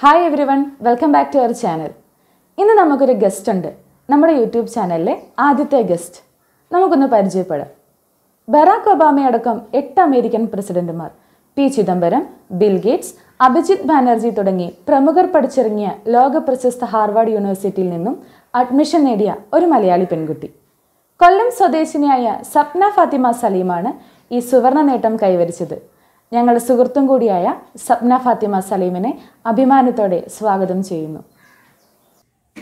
Hi everyone, welcome back to our channel. ഇന്ന് നമുക്കൊരു guest ഉണ്ട്. നമ്മുടെ യൂട്യൂബ് ചാനലിലെ ആദ്യത്തെ ഗസ്റ്റ്. നമുക്കൊന്ന് പരിചയപ്പെടാം. ബറാക് ഒബാമയടക്കം 8 അമേരിക്കൻ പ്രസിഡന്റുമാർ, P Chidambaram, Bill Gates, Abhijit Banerjee തുടങ്ങി പ്രമുഖർ പഠിച്ചിറങ്ങിയ ലോക പ്രശസ്ത ഹാർവാർഡ് യൂണിവേഴ്സിറ്റിയിൽ നിന്നും അഡ്മിഷൻ നേടിയ ഒരു മലയാളി പെൺകുട്ടി. കൊല്ലം സ്വദേശിനിയായ സപ്ന ഫാത്തിമ സലീമാണ് ഈ സുവർണ നേട്ടം കൈവരിച്ചത്. ഞങ്ങളുടെ സുഹൃത്തും കൂടിയായ സപ്ന ഫാത്തിമ സലീമിനെ അഭിമാനത്തോടെ സ്വാഗതം ചെയ്യുന്നു.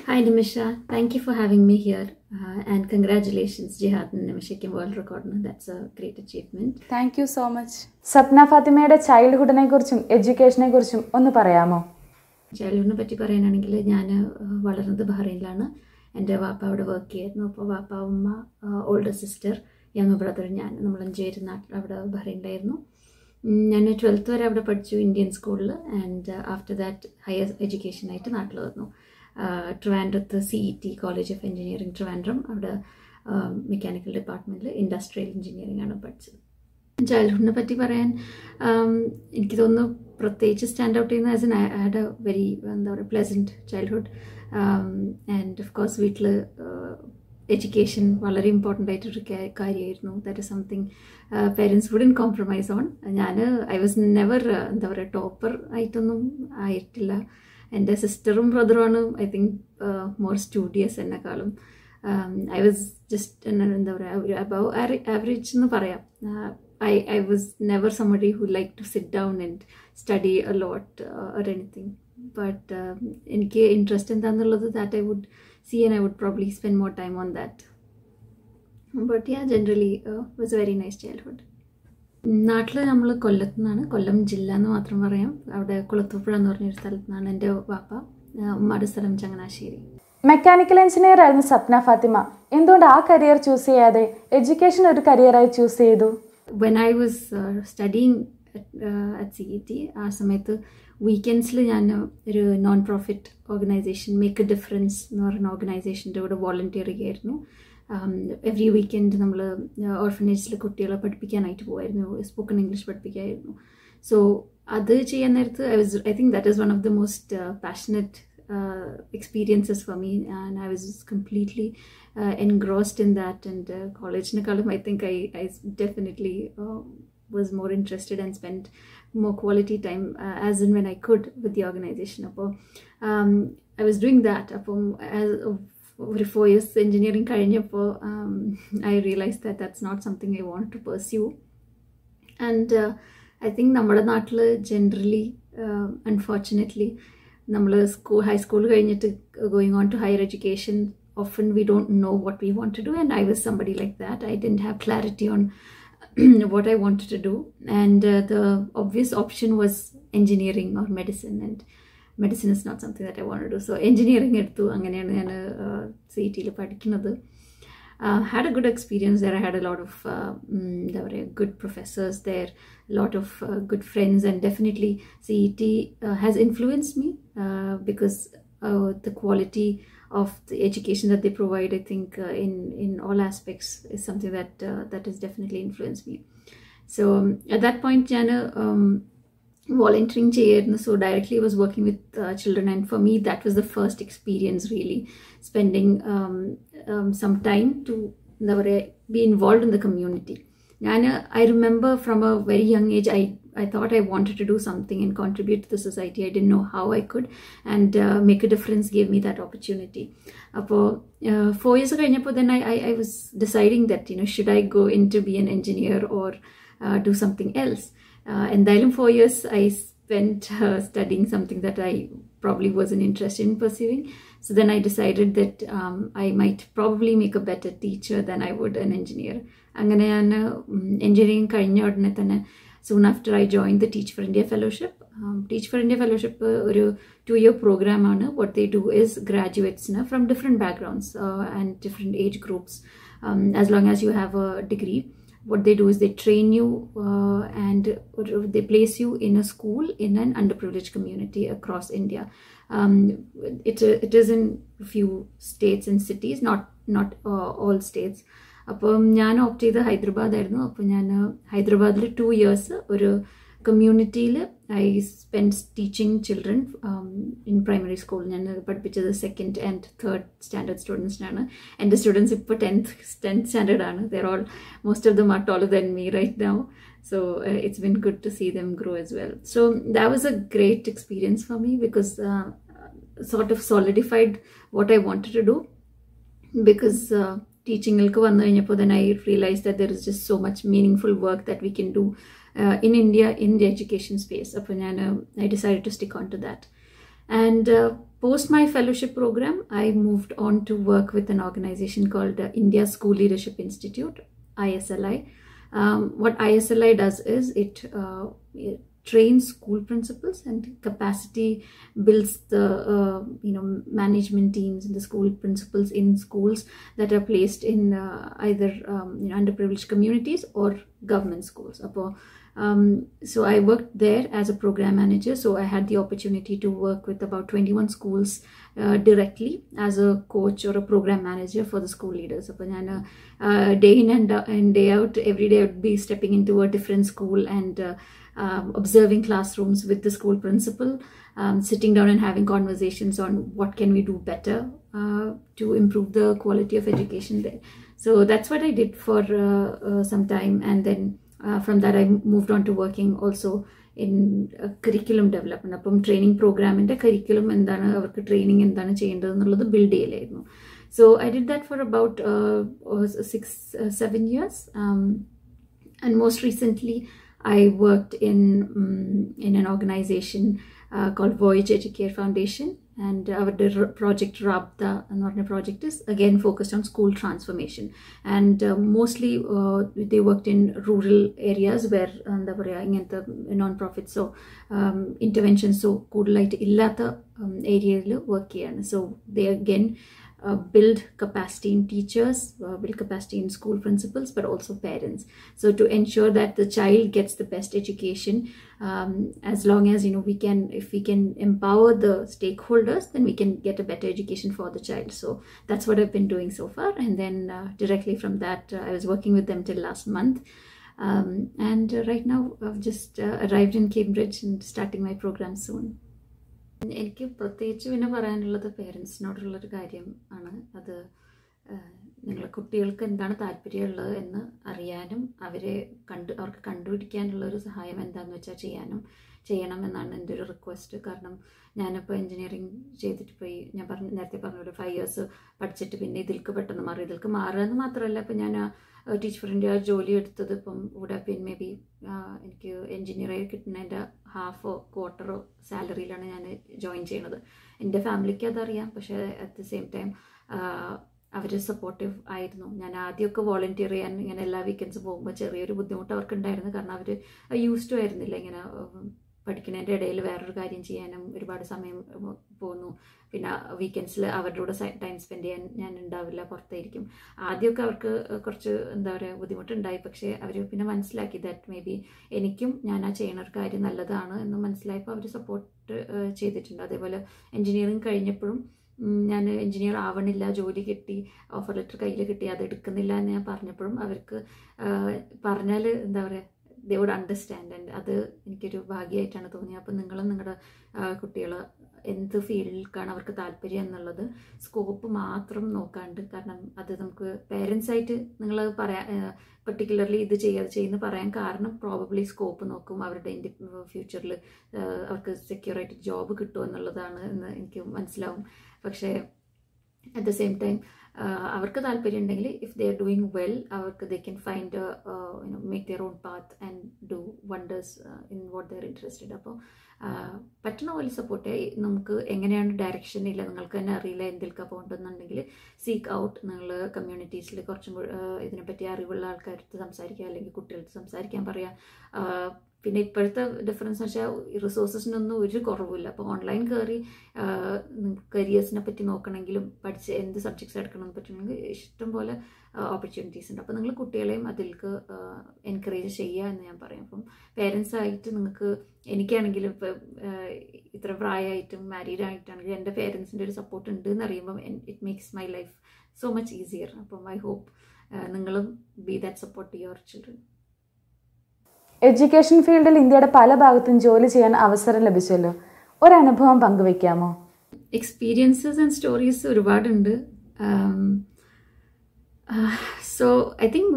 Hi Nimisha, thank you for having me here and congratulations Jihad and Nimishയ്ക്കും world record. That's a great achievement. Thank you so much. Sapna ഫാത്തിമയുടെ ചൈൽഡ്ഹുഡിനെ കുറിച്ചും എഡ്യൂക്കേഷനെ കുറിച്ചും ഒന്ന് പറയാമോ? ചൈൽഡ്ഹുഡിനെ പറ്റി പറയാനാണെങ്കിൽ ഞാൻ വളർന്നത് ബഹ്റൈനിലാണ്. എൻ്റെ വാപ്പ അവിടെ വർക്ക് ചെയ്യായിരുന്നു. അപ്പോൾ വാപ്പ, ഉമ്മ, ഓൾഡർ സിസ്റ്റർ, യങ് ബ്രദർ, നമ്മൾ 5 പേര് അവിടെ ബഹ്റൈനിലായിരുന്നു. ഞാൻ 12th വരെ അവിടെ പഠിച്ചു, ഇന്ത്യൻ സ്കൂളിൽ. ആൻഡ് ആഫ്റ്റർ ദാറ്റ് ഹയർ എഡ്യൂക്കേഷനായിട്ട് നാട്ടിൽ വന്നു. ട്രിവാൻഡ്രത്ത് CET college of engineering Trivandrum, അവിടെ മെക്കാനിക്കൽ ഡിപ്പാർട്ട്മെൻറ്റിൽ ഇൻഡസ്ട്രിയൽ എഞ്ചിനീയറിംഗ് ആണ് പഠിച്ചത്. ചൈൽഡ്ഹുഡിനെ പറ്റി പറയാൻ എനിക്ക് തോന്നുന്നു പ്രത്യേകിച്ച് സ്റ്റാൻഡ് ഔട്ട് ചെയ്യുന്ന as and I had a very pleasant childhood. And of course വീട്ടിൽ എഡ്യൂക്കേഷൻ വളരെ ഇമ്പോർട്ടൻ്റ് ആയിട്ടൊരു കാര്യമായിരുന്നു. That is something parents wouldn't compromise on. I was never topper ആയിട്ടൊന്നും ആയിട്ടില്ല. എൻ്റെ സിസ്റ്ററും ബ്രദറുമാണ് ഐ തിങ്ക് മോർ സ്റ്റുഡിയസ് എന്നെക്കാളും. I was just above average എന്ന് പറയാം. I was never somebody who liked to sit down and study a lot or anything. But എനിക്ക് interest എന്താണെന്നുള്ളത് that I would see and I would probably spend more time on that. But yeah, generally was a very nice childhood. നാട്ടിൽ നമ്മൾ കൊല്ലത്തു നിന്നാണ്, കൊല്ലം ജില്ല എന്ന് മാത്രം പറയാം. അവിടെ കുളത്തൂപ്പുഴ എന്ന് പറഞ്ഞൊരു സ്ഥലത്തു നിന്നാണ് എൻ്റെ വാപ്പ. ഉമ്മയുടെ സ്ഥലം ചങ്ങനാശ്ശേരി. മെക്കാനിക്കൽ എഞ്ചിനീയർ ആയിരുന്നു സപ്ന ഫാത്തിമ. എന്തുകൊണ്ട് ആ കരിയർ ചൂസ് ചെയ്യാതെ എഡ്യൂക്കേഷൻ ഒരു കരിയറായി ചൂസ് ചെയ്തു? When I was studying at CET, ആ സമയത്ത് വീക്കെൻഡ്സിൽ ഞാൻ ഒരു non profit organisation make A difference എന്ന് പറയുന്ന ഓർഗനൈസേഷൻ്റെ കൂടെ വോളണ്ടിയർ ചെയ്യായിരുന്നു. എവറി വീക്കെൻഡ് നമ്മൾ ഓർഫനേജിൽ കുട്ടികളെ പഠിപ്പിക്കാനായിട്ട് പോകുമായിരുന്നു, സ്പോക്കൺ ഇംഗ്ലീഷ് പഠിപ്പിക്കായിരുന്നു. സോ അത് ചെയ്യാൻ നേരത്ത് I think that is one of the most passionate experiences for me, and I was completely engrossed in that. And college nekalam I think I definitely was more interested and spent more quality time as and when I could with the organization. Appo I was doing that. Appo as over 4 years engineering കഴിഞ്ഞപ്പോ I realized that that's not something I want to pursue. And I think നമ്മുടെ നാട്ടിൽ generally unfortunately നമ്മൾ high school കഴിഞ്ഞിട്ട് going on to higher education, often we don't know what we want to do, and I was somebody like that. I didn't have clarity on what I wanted to do, and the obvious option was engineering or medicine, and medicine is not something that I want to do. So engineering എടുത്തു. അങ്ങനെയാണ് ഞാൻ CETയിൽ പഠിക്കുന്നത്. Had a good experience there. I had a lot of there were good professors there, a lot of good friends, and definitely CET has influenced me because the quality of the education that they provide, I think in all aspects, is something that has definitely influenced me. So at that point Jana volunteering cheyirunnu, so directly I was working with children, and for me that was the first experience really spending some time to be involved in the community. I remember from a very young age I thought I wanted to do something and contribute to the society. I didn't know how I could, and make a difference gave me that opportunity. Appo 4 years ago then I was deciding that should I go in to be an engineer or do something else. And then 4 years I spent studying something that I probably wasn't interested in pursuing. So then I decided that I might probably make a better teacher than I would an engineer. അങ്ങനെയാണ് engineering കഴിഞ്ഞ ഉടനെ തന്നെ soon after I joined the Teach for India Fellowship. Teach for India Fellowship ഒരു 2-year program ആണ്. What they do is graduates from different backgrounds and different age groups, as long as you have a degree, what they do is they train you and they place you in a school in an underprivileged community across India. It is in a few states and cities, not all states. അപ്പം ഞാൻ opt ചെയ്ത് ഹൈദരാബാദായിരുന്നു. അപ്പോൾ ഞാൻ ഹൈദരാബാദിൽ 2 years ഒരു കമ്മ്യൂണിറ്റിയിൽ I spend teaching children in primary school. ഞാൻ പഠിപ്പിച്ചത് 2nd and 3rd സ്റ്റാൻഡേർഡ് സ്റ്റുഡൻസിനാണ്. എൻ്റെ സ്റ്റുഡൻസ് ഇപ്പോൾ 10th സ്റ്റാൻഡേർഡാണ്. They're all most of them are taller than me right now. So it's been good to see them grow as well. So that was a great experience for me because sort of solidified what I wanted to do. Because teaching ilku vannu kaniyapo, then I realized that there is just so much meaningful work that we can do in India in the education space. Appo I decided to stick on to that. And post my fellowship program, I moved on to work with an organization called India School Leadership Institute, ISLI. What ISLI does is it trains school principals and capacity builds the management teams and the school principals in schools that are placed in either underprivileged communities or government schools. So I worked there as a program manager. So I had the opportunity to work with about 21 schools directly as a coach or a program manager for the school leaders. Day in and day out, every day I would be stepping into a different school and observing classrooms with the school principal, sitting down and having conversations on what can we do better to improve the quality of education there. So that's what I did for some time, and then from that I moved on to working also in curriculum development. Appam training program inde curriculum endana avarku training endana cheyendadu ennallathu build cheyalayirunnu. So I did that for about 6-7 years, and most recently I worked in an organization called Voyage Educare Foundation, and our project Rabta project is again focused on school transformation, and mostly they worked in rural areas where the non-profit so interventions so kudalayitte illatha areas work cheyana. So they again build capacity in teachers, build capacity in school principals, but also parents. So to ensure that the child gets the best education, as long as if we can empower the stakeholders, then we can get a better education for the child. So that's what I've been doing so far. And then directly from that, I was working with them till last month. And right now I've just arrived in Cambridge and starting my program soon. എനിക്ക് പ്രത്യേകിച്ച് പിന്നെ പറയാനുള്ളത് പേരൻസിനോടുള്ളൊരു കാര്യം ആണ്. അത് നിങ്ങളെ കുട്ടികൾക്ക് എന്താണ് താല്പര്യമുള്ളത് എന്ന് അറിയാനും അവർക്ക് കണ്ടുപിടിക്കാനുള്ളൊരു സഹായം എന്താണെന്ന് വെച്ചാൽ ചെയ്യണം എന്നാണ് എൻ്റെ ഒരു റിക്വസ്റ്റ്. കാരണം ഞാനിപ്പോൾ എൻജിനീയറിങ് ചെയ്തിട്ട് പോയി, ഞാൻ നേരത്തെ പറഞ്ഞ ഒരു 5 years പഠിച്ചിട്ട് പിന്നെ ഇതിൽക്ക് പെട്ടെന്ന് മാറുക എന്ന് മാത്രമല്ല, ഇപ്പം ഞാൻ ടീച്ച് ഫോർ ഇന്ത്യ ജോലി എടുത്തത് ഇപ്പം ഇവിടെ പിന്നെ മേ ബി എനിക്ക് എൻജിനീയറായി കിട്ടുന്നതിൻ്റെ ഹാഫോ ക്വാർട്ടറോ സാലറിയിലാണ് ഞാൻ ജോയിൻ ചെയ്യണത്. എൻ്റെ ഫാമിലിക്ക് അതറിയാം, പക്ഷേ അറ്റ് ദ സെയിം ടൈം അവർ സപ്പോർട്ടീവ് ആയിരുന്നു. ഞാൻ ആദ്യമൊക്കെ വോളണ്ടിയർ ചെയ്യാൻ ഇങ്ങനെ എല്ലാ വീക്കെൻഡ്സ് പോകുമ്പോൾ ചെറിയൊരു ബുദ്ധിമുട്ട് അവർക്കുണ്ടായിരുന്നു. കാരണം അവർ യൂസ് ടു ആയിരുന്നില്ല ഇങ്ങനെ പഠിക്കുന്നതിൻ്റെ ഇടയിൽ വേറൊരു കാര്യം ചെയ്യാനും ഒരുപാട് സമയം പോകുന്നു. പിന്നെ വീക്കെൻഡ്സിൽ അവരുടെ കൂടെ ടൈം സ്പെൻഡ് ചെയ്യാൻ ഞാൻ ഉണ്ടാവില്ല, പുറത്തായിരിക്കും. ആദ്യമൊക്കെ അവർക്ക് കുറച്ച് ബുദ്ധിമുട്ടുണ്ടായി. പക്ഷേ അവർ പിന്നെ മനസ്സിലാക്കി ദാറ്റ് മേ ബി എനിക്കും ഞാൻ ആ ചെയ്യുന്ന ഒരു കാര്യം നല്ലതാണ് എന്ന് മനസ്സിലായപ്പോൾ അവർ സപ്പോർട്ട് ചെയ്തിട്ടുണ്ട്. അതേപോലെ എൻജിനീയറിങ് കഴിഞ്ഞപ്പോഴും ഞാൻ എൻജിനീയർ ആവണില്ല, ജോലി കിട്ടി, ഓഫർ ലെറ്റർ കയ്യിൽ കിട്ടി, അത് എടുക്കുന്നില്ല എന്ന് ഞാൻ പറഞ്ഞപ്പോഴും അവർക്ക് പറഞ്ഞാൽ they would understand, and അത് എനിക്കൊരു ഭാഗ്യമായിട്ടാണ് തോന്നിയത്. അപ്പം നിങ്ങളും നിങ്ങളുടെ കുട്ടികൾ എന്ത് ഫീൽഡിലേക്കാണ് അവർക്ക് താല്പര്യം എന്നുള്ളത് സ്കോപ്പ് മാത്രം നോക്കാണ്ട്, കാരണം അത് നമുക്ക് പേരൻസായിട്ട് നിങ്ങൾ പെർട്ടിക്കുലർലി ഇത് ചെയ്യുന്ന പറയാൻ കാരണം പ്രോബബ്ലി സ്കോപ്പ് നോക്കും, അവരുടെ ഫ്യൂച്ചറിൽ അവർക്ക് സെക്യൂറായിട്ട് ജോബ് കിട്ടുമോ എന്നുള്ളതാണ് എന്ന് എനിക്ക് മനസ്സിലാവും. പക്ഷേ അറ്റ് ദ സെയിം ടൈം അവർക്ക് താല്പര്യം ഉണ്ടെങ്കിൽ if they are doing well, അവർക്ക് they can find make their own path and do wonders in what they are interested. അപ്പോൾ പറ്റുന്ന പോലെ സപ്പോർട്ട് ചെയ്യാം. നമുക്ക് എങ്ങനെയാണ് ഡയറക്ഷൻ ഇല്ല, നിങ്ങൾക്ക് തന്നെ അറിയില്ല എന്തിൽക്കാണ് പോകേണ്ടതെന്നുണ്ടെങ്കിൽ സീക്ക് ഔട്ട്. നിങ്ങൾ കമ്മ്യൂണിറ്റീസിൽ കുറച്ചും ഇതിനെപ്പറ്റി അറിവുള്ള ആൾക്കാർക്ക് സംസാരിക്കുക, അല്ലെങ്കിൽ കുട്ടികൾക്ക് സംസാരിക്കാൻ പറയുക. പിന്നെ ഇപ്പോഴത്തെ ഡിഫറൻസ് എന്ന് വെച്ചാൽ റിസോഴ്സസിനൊന്നും ഒരു കുറവില്ല. അപ്പോൾ ഓൺലൈൻ കയറി കരിയേഴ്സിനെ പറ്റി നോക്കണമെങ്കിലും പഠിച്ച് എന്ത് സബ്ജക്ട്സ് എടുക്കണമെന്ന് പറ്റുമെങ്കിൽ ഇഷ്ടംപോലെ ഓപ്പർച്യൂണിറ്റീസ് ഉണ്ട്. അപ്പോൾ നിങ്ങൾ കുട്ടികളെയും അതിലേക്ക് എൻകറേജ് ചെയ്യുക എന്ന് ഞാൻ പറയും. അപ്പം പേരൻസായിട്ട് നിങ്ങൾക്ക്, എനിക്കാണെങ്കിലും ഇപ്പോൾ ഇത്ര പ്രായമായിട്ടും മാരീഡ് ആയിട്ടാണെങ്കിലും എൻ്റെ പേരൻസിൻ്റെ ഒരു സപ്പോർട്ട് ഉണ്ട് എന്ന് അറിയുമ്പം it makes my life so much easier. അപ്പം ഐ ഹോപ്പ് നിങ്ങളും be that support to your children. Education ഫീൽഡിൽ ഇന്ത്യയുടെ പല ഭാഗത്തും ജോലി ചെയ്യാൻ അവസരം ലഭിച്ചല്ലോ. ഒരനുഭവം പങ്കുവയ്ക്കാമോ? എക്സ്പീരിയൻസസ് ആൻഡ് സ്റ്റോറീസ് ഒരുപാടുണ്ട്. So I think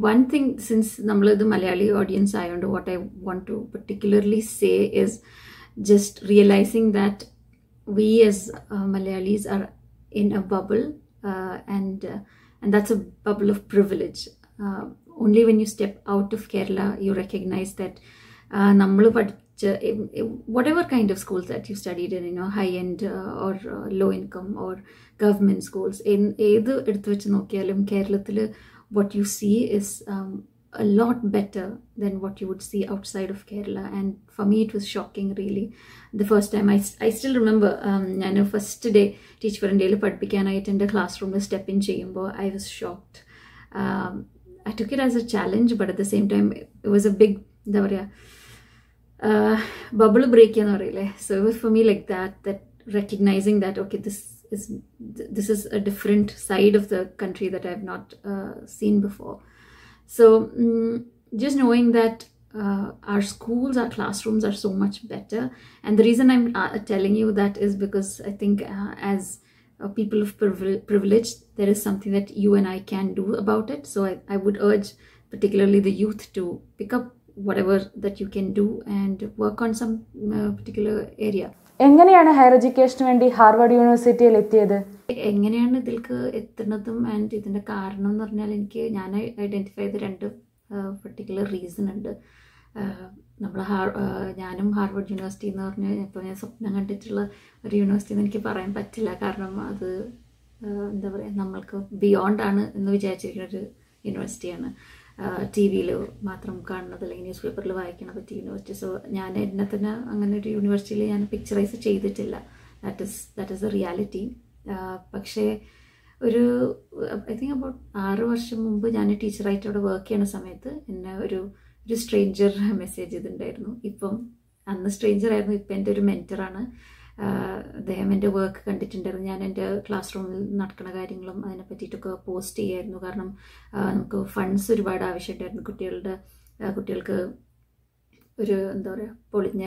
one thing, since നമ്മളിത് മലയാളി ഓഡിയൻസ് ആയതുകൊണ്ട്, what I want to particularly say is just realising that we as Malayalis are in a bubble, and that's a bubble of privilege. Only when you step out of Kerala you recognize that nammal padicha whatever kind of schools that you studied in, high end or low income or government schools, in edu eduthu vechu nokkiyalum Keralathil what you see is a lot better than what you would see outside of Kerala. And for me it was shocking, really. The first time I still remember I first day teach for indile padipikkanayittu inde classroom il step in cheyumbo I was shocked. I took it as a challenge, but at the same time it was a big bubble break ennu parayile. So it was for me like that recognizing that okay, this is a different side of the country that I've not seen before. So just knowing that our schools, our classrooms are so much better. And the reason I'm telling you that is because I think as people of privilege, there is something that you and I can do about it. So I would urge particularly the youth to pick up whatever that you can do and work on some particular area. എങ്ങനെയാണ് higher എഡ്യൂക്കേഷന് വേണ്ടി Harvard യൂണിവേഴ്സിറ്റിയിൽ എത്തിയത്? എങ്ങനെയാണ് ഇതിലേക്ക് എത്തുന്നതും and ഇതിൻ്റെ കാരണം എന്ന് പറഞ്ഞാൽ, ഞാൻ ഐഡൻറ്റിഫൈ ചെയ്ത 2 പെർട്ടിക്കുലർ റീസൺ ഉണ്ട്. ഞാനും ഹാർവാർഡ് യൂണിവേഴ്സിറ്റി എന്ന് പറഞ്ഞാൽ ഇപ്പോൾ ഞാൻ സ്വപ്നം കണ്ടിട്ടുള്ള ഒരു യൂണിവേഴ്സിറ്റി എന്ന് എനിക്ക് പറയാൻ പറ്റില്ല. കാരണം അത് എന്താ പറയുക, നമ്മൾക്ക് ബിയോണ്ടാണ് എന്ന് വിചാരിച്ചിരിക്കുന്ന ഒരു യൂണിവേഴ്സിറ്റിയാണ്. ടി വിയിൽ മാത്രം കാണുന്നത് അല്ലെങ്കിൽ ന്യൂസ് പേപ്പറിൽ വായിക്കാൻ പറ്റിയ യൂണിവേഴ്സിറ്റി. സോ ഞാൻ എന്നെ തന്നെ അങ്ങനെ ഒരു യൂണിവേഴ്സിറ്റിയിൽ ഞാൻ പിക്ചറൈസ് ചെയ്തിട്ടില്ല. That is A reality. പക്ഷേ ഒരു ഐ തിങ്ക് അബൌട്ട് 6 വർഷം മുമ്പ് ഞാൻ ടീച്ചറായിട്ട് അവിടെ വർക്ക് ചെയ്യുന്ന സമയത്ത് എന്നെ ഒരു സ്ട്രേഞ്ചർ മെസ്സേജ് ചെയ്തിട്ടുണ്ടായിരുന്നു. ഇപ്പം അന്ന് സ്ട്രേഞ്ചർ ആയിരുന്നു, ഇപ്പം എൻ്റെ ഒരു മെൻറ്ററാണ്. അദ്ദേഹം എൻ്റെ വർക്ക് കണ്ടിട്ടുണ്ടായിരുന്നു. ഞാൻ എൻ്റെ ക്ലാസ് റൂമിൽ നടക്കുന്ന കാര്യങ്ങളും അതിനെ പറ്റിയിട്ടൊക്കെ പോസ്റ്റ് ചെയ്യായിരുന്നു. കാരണം നമുക്ക് ഫണ്ട്സ് ഒരുപാട് ആവശ്യമുണ്ടായിരുന്നു. കുട്ടികൾക്ക് ഒരു എന്താ പറയുക, പൊളിഞ്ഞ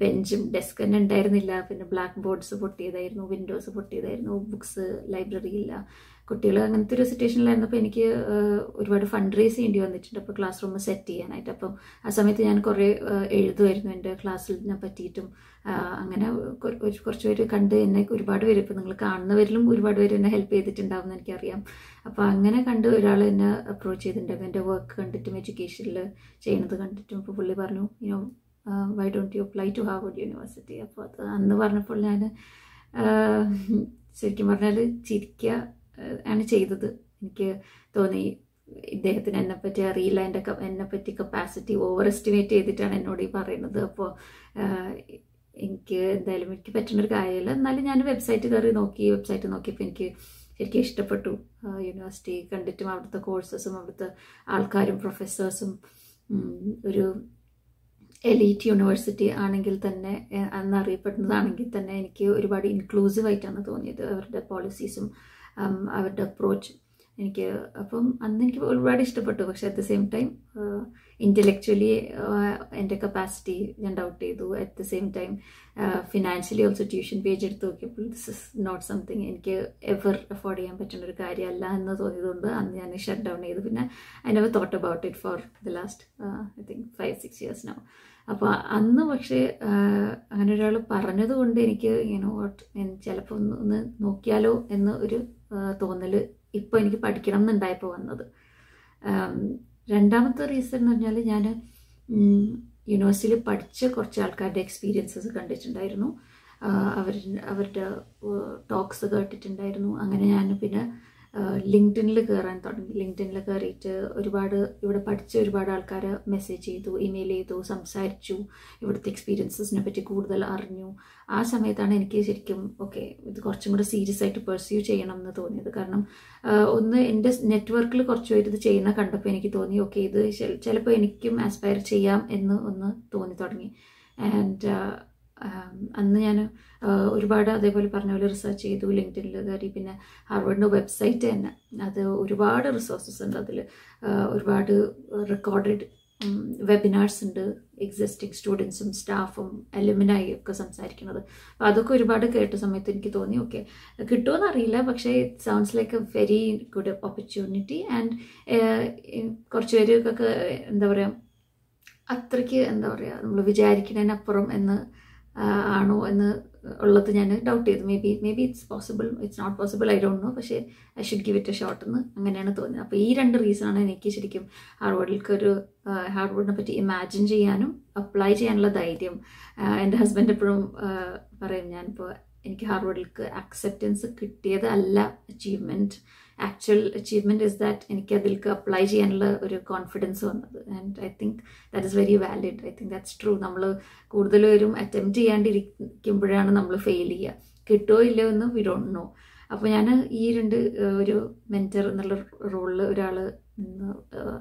ബെഞ്ചും ഡെസ്ക് തന്നെ ഉണ്ടായിരുന്നില്ല. പിന്നെ ബ്ലാക്ക് ബോർഡ്സ് പൊട്ടിയതായിരുന്നു, വിൻഡോസ് പൊട്ടിയതായിരുന്നു, ബുക്സ് ലൈബ്രറി ഇല്ല. കുട്ടികൾ അങ്ങനത്തെ ഒരു സിറ്റുവേഷനിലായിരുന്നപ്പോൾ എനിക്ക് ഒരുപാട് ഫണ്ട് റേസ് ചെയ്യേണ്ടി വന്നിട്ടുണ്ട് അപ്പോൾ ക്ലാസ് റൂം സെറ്റ് ചെയ്യാനായിട്ട്. അപ്പം ആ സമയത്ത് ഞാൻ കുറേ എഴുതുമായിരുന്നു എൻ്റെ ക്ലാസ്സിനെ പറ്റിയിട്ടും. അങ്ങനെ കുറച്ച് പേര് കണ്ട് എന്നെ, ഒരുപാട് പേര്, ഇപ്പോൾ നിങ്ങൾ കാണുന്നവരിലും ഒരുപാട് പേര് എന്നെ ഹെൽപ്പ് ചെയ്തിട്ടുണ്ടാവും എന്ന് എനിക്കറിയാം. അപ്പോൾ അങ്ങനെ കണ്ട് ഒരാൾ എന്നെ അപ്രോച്ച് ചെയ്തിട്ടുണ്ടായിരുന്നു എൻ്റെ വർക്ക് കണ്ടിട്ടും എഡ്യൂക്കേഷനിൽ ചെയ്യുന്നത് കണ്ടിട്ടും. അപ്പോൾ പുള്ളി പറഞ്ഞു, why don't you apply to Harvard university. അപ്പോൾ അത് അന്ന് പറഞ്ഞപ്പോൾ ഞാൻ ശരിക്കും പറഞ്ഞാൽ ചിരിക്കുക ആണ് ചെയ്തത്. എനിക്ക് തോന്നി ഇദ്ദേഹത്തിന് എന്നെപ്പറ്റി അറിയില്ല, എന്നെപ്പറ്റി കപ്പാസിറ്റി ഓവർ എസ്റ്റിമേറ്റ് ചെയ്തിട്ടാണ് എന്നോട് ഈ പറയുന്നത്. അപ്പോൾ എനിക്ക് എന്തായാലും എനിക്ക് പറ്റുന്നൊരു കാര്യമില്ല. എന്നാലും ഞാൻ വെബ്സൈറ്റ് കയറി നോക്കി. വെബ്സൈറ്റ് നോക്കിയപ്പോൾ എനിക്ക് ശരിക്കും ഇഷ്ടപ്പെട്ടു യൂണിവേഴ്സിറ്റി കണ്ടിട്ടും അവിടുത്തെ കോഴ്സസും അവിടുത്തെ ആൾക്കാരും പ്രൊഫസേഴ്സും. ഒരു എലീറ്റ് യൂണിവേഴ്സിറ്റി ആണെങ്കിൽ തന്നെ, അന്നറിയപ്പെടുന്നതാണെങ്കിൽ തന്നെ എനിക്ക് ഒരുപാട് ഇൻക്ലൂസീവായിട്ടാണ് തോന്നിയത്. അവരുടെ പോളിസീസും അവരുടെ അപ്രോച്ച് എനിക്ക് അപ്പം അന്ന് എനിക്ക് ഒരുപാട് ഇഷ്ടപ്പെട്ടു. പക്ഷെ at the same time intellectually എൻ്റെ കപ്പാസിറ്റി ഞാൻ ഡൗട്ട് ചെയ്തു. At the same time financially also tuition page എടുത്ത് നോക്കിയപ്പോൾ ദിസ് ഇസ് നോട്ട് സംതിങ് എനിക്ക് എവർ അഫോർഡ് ചെയ്യാൻ പറ്റുന്ന ഒരു കാര്യമല്ല എന്ന് തോന്നിയതുകൊണ്ട് അന്ന് ഞാൻ ഷട്ട് ഡൗൺ ചെയ്തു. പിന്നെ I never thought about it for the last I think 5-6 years now. അപ്പോൾ അന്ന് പക്ഷേ അങ്ങനെ ഒരാൾ പറഞ്ഞതുകൊണ്ട് എനിക്ക് ചിലപ്പോൾ ഒന്ന് നോക്കിയാലോ എന്ന് ഒരു തോന്നൽ ഇപ്പോൾ എനിക്ക് പഠിക്കണം എന്നുണ്ടായപ്പോൾ വന്നത്. രണ്ടാമത്തെ റീസൺ എന്ന് പറഞ്ഞാൽ ഞാൻ യൂണിവേഴ്സിറ്റിയിൽ പഠിച്ച കുറച്ച് ആൾക്കാരുടെ എക്സ്പീരിയൻസസ് കണ്ടിട്ടുണ്ടായിരുന്നു. അവരുടെ ടോക്സ് കേട്ടിട്ടുണ്ടായിരുന്നു. അങ്ങനെ ഞാൻ പിന്നെ ലിങ്ക്ഡിനിൽ കയറാൻ തുടങ്ങി. ലിങ്ക്ഡിനിൽ കയറിയിട്ട് ഇവിടെ പഠിച്ച ഒരുപാട് ആൾക്കാരെ മെസ്സേജ് ചെയ്തു, ഇമെയിൽ ചെയ്തു, സംസാരിച്ചു, ഇവിടുത്തെ എക്സ്പീരിയൻസസിനെ പറ്റി കൂടുതൽ അറിഞ്ഞു. ആ സമയത്താണ് എനിക്ക് ശരിക്കും ഓക്കെ ഇത് കുറച്ചും കൂടെ സീരിയസ് ആയിട്ട് പെർസ്യൂ ചെയ്യണം എന്ന് തോന്നിയത്. കാരണം ഒന്ന് എൻ്റെ നെറ്റ്വർക്കിൽ കുറച്ച് പേര് ഇത് ചെയ്യുന്ന കണ്ടപ്പോൾ എനിക്ക് തോന്നി ഓക്കെ ഇത് ചിലപ്പോൾ എനിക്കും ആസ്പയർ ചെയ്യാം എന്ന് ഒന്ന് തോന്നി തുടങ്ങി. ആൻഡ് അന്ന് ഞാൻ ഒരുപാട് അതേപോലെ പറഞ്ഞ പോലെ റിസർച്ച് ചെയ്തു, ലിങ്ക്ഡിനിൽ കയറി. പിന്നെ ഹാർവർഡിൻ്റെ വെബ്സൈറ്റ് തന്നെ അത് ഒരുപാട് റിസോഴ്സസ് ഉണ്ട്. അതിൽ ഒരുപാട് റെക്കോർഡഡ് വെബിനാർസ് ഉണ്ട്, എക്സിസ്റ്റിംഗ് സ്റ്റുഡൻസും സ്റ്റാഫും അലുമിനായി ഒക്കെ സംസാരിക്കുന്നത്. അപ്പോൾ അതൊക്കെ ഒരുപാട് കേട്ട സമയത്ത് എനിക്ക് തോന്നി ഓക്കെ കിട്ടുമെന്ന് അറിയില്ല, പക്ഷേ it sounds like A very good opportunity. And കുറച്ച് പേർക്കൊക്കെ എന്താ പറയുക അത്രയ്ക്ക് എന്താ പറയുക നമ്മൾ വിചാരിക്കുന്നതിനപ്പുറം എന്ന് ആണോ എന്ന് ഉള്ളത് ഞാൻ ഡൗട്ട് ചെയ്തു. Maybe it's possible, it's not possible, I don't know. പക്ഷേ I should give it a shot എന്ന് അങ്ങനെയാണ് തോന്നിയത്. അപ്പോൾ ഈ 2 റീസണാണ് എനിക്ക് ശരിക്കും ഹാർവർഡിനെ പറ്റി ഇമാജിൻ ചെയ്യാനും അപ്ലൈ ചെയ്യാനുള്ള ധൈര്യം. എൻ്റെ ഹസ്ബൻഡ് എപ്പോഴും പറയും, ഞാനിപ്പോൾ എനിക്ക് ഹാർവർഡിലേക്ക് അക്സെപ്റ്റൻസ് കിട്ടിയത് അല്ല achievement, actual achievement is that എനിക്ക് അതിലേക്ക് അപ്ലൈ ചെയ്യാനുള്ള ഒരു കോൺഫിഡൻസ് വന്നത്. And I think that is very valid. I think that's true. നമ്മൾ കൂടുതൽ പേരും അറ്റംപ്റ്റ് ചെയ്യാണ്ടിരിക്കുമ്പോഴാണ് നമ്മൾ ഫെയിൽ ചെയ്യുക. കിട്ടുമോ ഇല്ലയോ എന്ന് വി ഡോണ്ട് നോ. അപ്പോൾ ഞാൻ ഈ 2 ഒരു മെൻറ്റർ എന്നുള്ള റോളിൽ ഒരാൾ